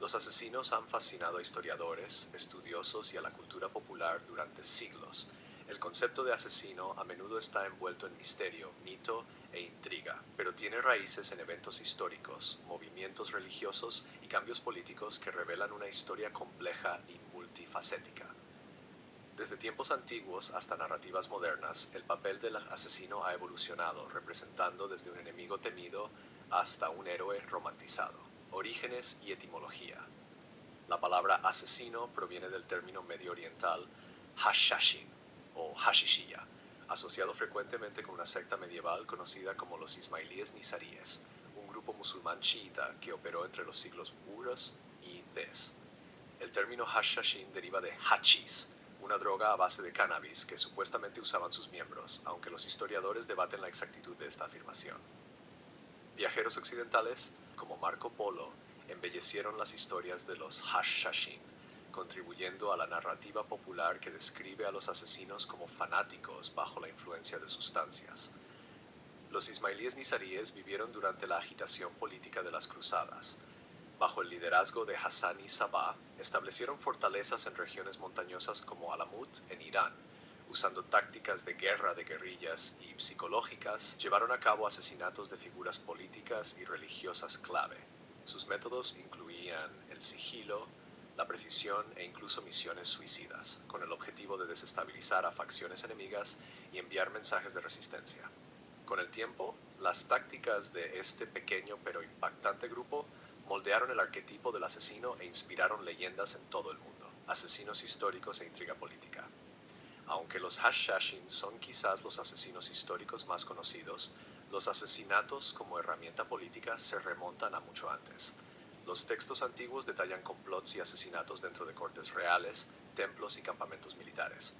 Los asesinos han fascinado a historiadores, estudiosos y a la cultura popular durante siglos. El concepto de asesino a menudo está envuelto en misterio, mito e intriga, pero tiene raíces en eventos históricos, movimientos religiosos y cambios políticos que revelan una historia compleja y multifacética. Desde tiempos antiguos hasta narrativas modernas, el papel del asesino ha evolucionado, representando desde un enemigo temido hasta un héroe romantizado. Orígenes y etimología. La palabra asesino proviene del término medio oriental hashashin o hashishiya, asociado frecuentemente con una secta medieval conocida como los ismailíes nizaríes, un grupo musulmán chiita que operó entre los siglos Uras y Des. El término hashashin deriva de hachís, una droga a base de cannabis que supuestamente usaban sus miembros, aunque los historiadores debaten la exactitud de esta afirmación. Viajeros occidentales, como Marco Polo, embellecieron las historias de los hashashin, contribuyendo a la narrativa popular que describe a los asesinos como fanáticos bajo la influencia de sustancias. Los ismailíes nizaríes vivieron durante la agitación política de las cruzadas. Bajo el liderazgo de Hassan I Sabah, establecieron fortalezas en regiones montañosas como Alamut, en Irán. Usando tácticas de guerra de guerrillas y psicológicas, llevaron a cabo asesinatos de figuras políticas y religiosas clave. Sus métodos incluían el sigilo, la precisión e incluso misiones suicidas, con el objetivo de desestabilizar a facciones enemigas y enviar mensajes de resistencia. Con el tiempo, las tácticas de este pequeño pero impactante grupo moldearon el arquetipo del asesino e inspiraron leyendas en todo el mundo, asesinos históricos e intriga política. Aunque los hashashin son quizás los asesinos históricos más conocidos, los asesinatos como herramienta política se remontan a mucho antes. Los textos antiguos detallan complots y asesinatos dentro de cortes reales, templos y campamentos militares.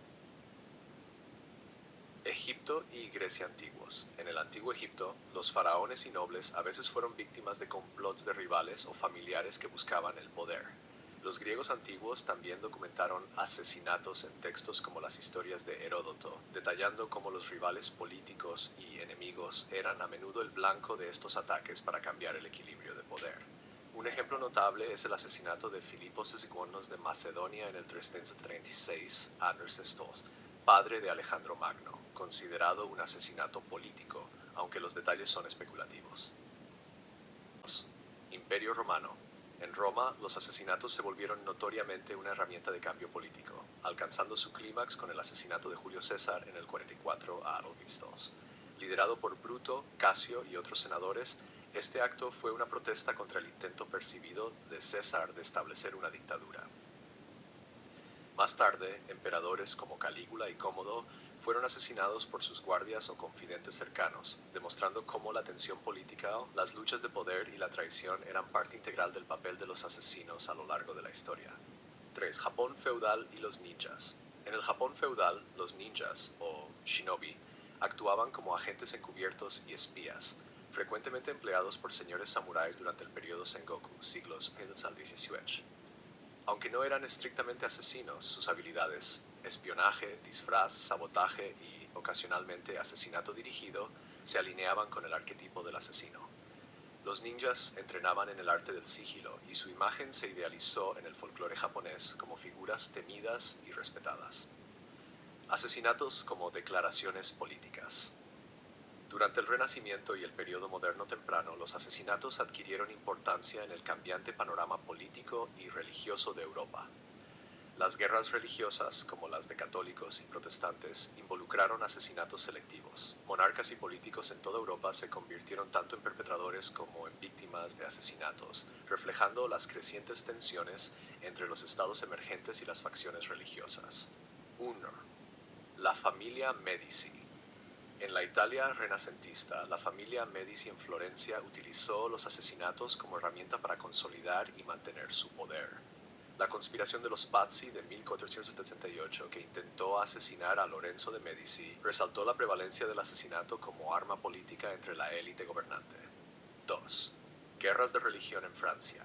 Egipto y Grecia antiguos. En el antiguo Egipto, los faraones y nobles a veces fueron víctimas de complots de rivales o familiares que buscaban el poder. Los griegos antiguos también documentaron asesinatos en textos como las historias de Heródoto, detallando cómo los rivales políticos y enemigos eran a menudo el blanco de estos ataques para cambiar el equilibrio de poder. Un ejemplo notable es el asesinato de Filipos Escigonos de Macedonia en el 336 a.C., padre de Alejandro Magno, considerado un asesinato político, aunque los detalles son especulativos. Imperio Romano. En Roma, los asesinatos se volvieron notoriamente una herramienta de cambio político, alcanzando su clímax con el asesinato de Julio César en el 44 a.C. Liderado por Bruto, Casio y otros senadores, este acto fue una protesta contra el intento percibido de César de establecer una dictadura. Más tarde, emperadores como Calígula y Cómodo fueron asesinados por sus guardias o confidentes cercanos, demostrando cómo la tensión política, las luchas de poder y la traición eran parte integral del papel de los asesinos a lo largo de la historia. 3. Japón feudal y los ninjas. En el Japón feudal, los ninjas, o shinobi, actuaban como agentes encubiertos y espías, frecuentemente empleados por señores samuráis durante el periodo Sengoku, siglos XI al XVIII. Aunque no eran estrictamente asesinos, sus habilidades, espionaje, disfraz, sabotaje y, ocasionalmente, asesinato dirigido, se alineaban con el arquetipo del asesino. Los ninjas entrenaban en el arte del sigilo y su imagen se idealizó en el folclore japonés como figuras temidas y respetadas. Asesinatos como declaraciones políticas. Durante el Renacimiento y el periodo moderno temprano, los asesinatos adquirieron importancia en el cambiante panorama político y religioso de Europa. Las guerras religiosas, como las de católicos y protestantes, involucraron asesinatos selectivos. Monarcas y políticos en toda Europa se convirtieron tanto en perpetradores como en víctimas de asesinatos, reflejando las crecientes tensiones entre los estados emergentes y las facciones religiosas. 1. La familia Medici. En la Italia renacentista, la familia Medici en Florencia utilizó los asesinatos como herramienta para consolidar y mantener su poder. La conspiración de los Pazzi de 1478, que intentó asesinar a Lorenzo de Medici, resaltó la prevalencia del asesinato como arma política entre la élite gobernante. 2. Guerras de religión en Francia.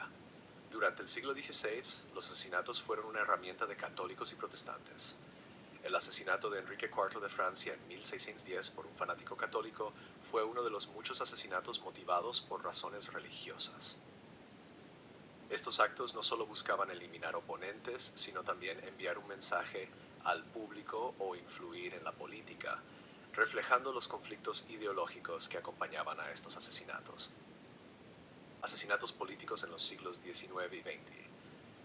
Durante el siglo XVI, los asesinatos fueron una herramienta de católicos y protestantes. El asesinato de Enrique IV de Francia en 1610 por un fanático católico fue uno de los muchos asesinatos motivados por razones religiosas. Estos actos no solo buscaban eliminar oponentes, sino también enviar un mensaje al público o influir en la política, reflejando los conflictos ideológicos que acompañaban a estos asesinatos. Asesinatos políticos en los siglos XIX y XX.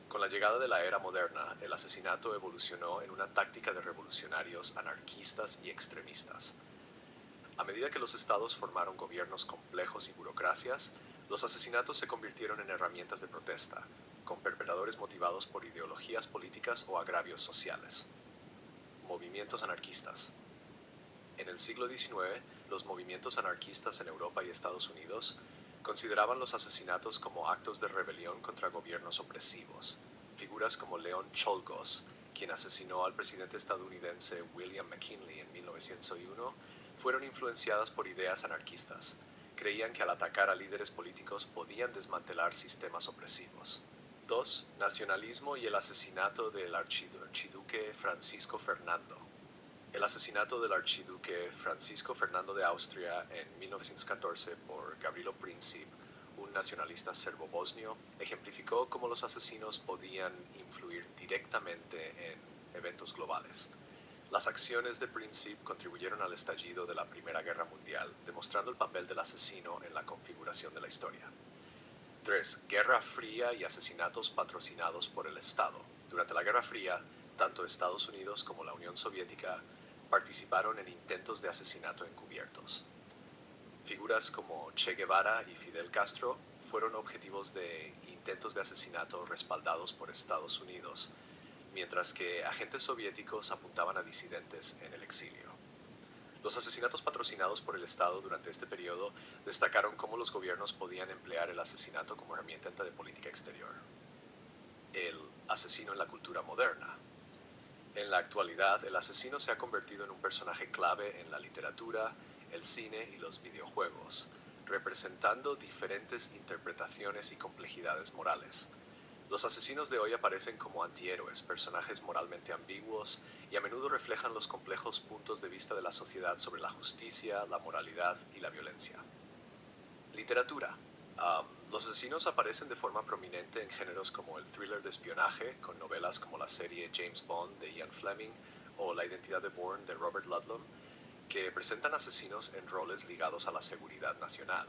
Con la llegada de la era moderna, el asesinato evolucionó en una táctica de revolucionarios anarquistas y extremistas. A medida que los estados formaron gobiernos complejos y burocracias, los asesinatos se convirtieron en herramientas de protesta, con perpetradores motivados por ideologías políticas o agravios sociales. Movimientos anarquistas. En el siglo XIX, los movimientos anarquistas en Europa y Estados Unidos consideraban los asesinatos como actos de rebelión contra gobiernos opresivos. Figuras como Leon Czolgosz, quien asesinó al presidente estadounidense William McKinley en 1901, fueron influenciadas por ideas anarquistas. Creían que al atacar a líderes políticos podían desmantelar sistemas opresivos. 2. Nacionalismo y el asesinato del archiduque Francisco Fernando. El asesinato del archiduque Francisco Fernando de Austria en 1914 por Gavrilo Princip, un nacionalista serbo-bosnio, ejemplificó cómo los asesinos podían influir directamente en eventos globales. Las acciones de Princip contribuyeron al estallido de la Primera Guerra Mundial, demostrando el papel del asesino en la configuración de la historia. 3. Guerra Fría y asesinatos patrocinados por el Estado. Durante la Guerra Fría, tanto Estados Unidos como la Unión Soviética participaron en intentos de asesinato encubiertos. Figuras como Che Guevara y Fidel Castro fueron objetivos de intentos de asesinato respaldados por Estados Unidos, mientras que agentes soviéticos apuntaban a disidentes en el exilio. Los asesinatos patrocinados por el Estado durante este periodo destacaron cómo los gobiernos podían emplear el asesinato como herramienta de política exterior. El asesino en la cultura moderna. En la actualidad, el asesino se ha convertido en un personaje clave en la literatura, el cine y los videojuegos, representando diferentes interpretaciones y complejidades morales. Los asesinos de hoy aparecen como antihéroes, personajes moralmente ambiguos y a menudo reflejan los complejos puntos de vista de la sociedad sobre la justicia, la moralidad y la violencia. Literatura. Los asesinos aparecen de forma prominente en géneros como el thriller de espionaje, con novelas como la serie James Bond de Ian Fleming o La identidad de Bourne de Robert Ludlum, que presentan asesinos en roles ligados a la seguridad nacional.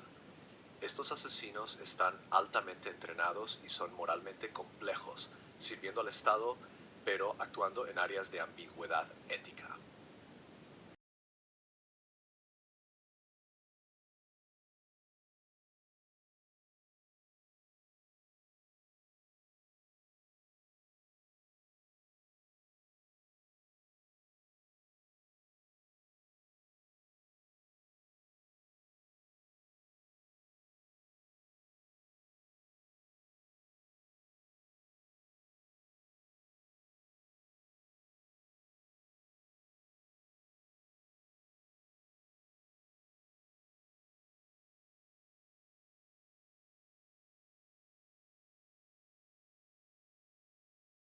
Estos asesinos están altamente entrenados y son moralmente complejos, sirviendo al Estado, pero actuando en áreas de ambigüedad ética.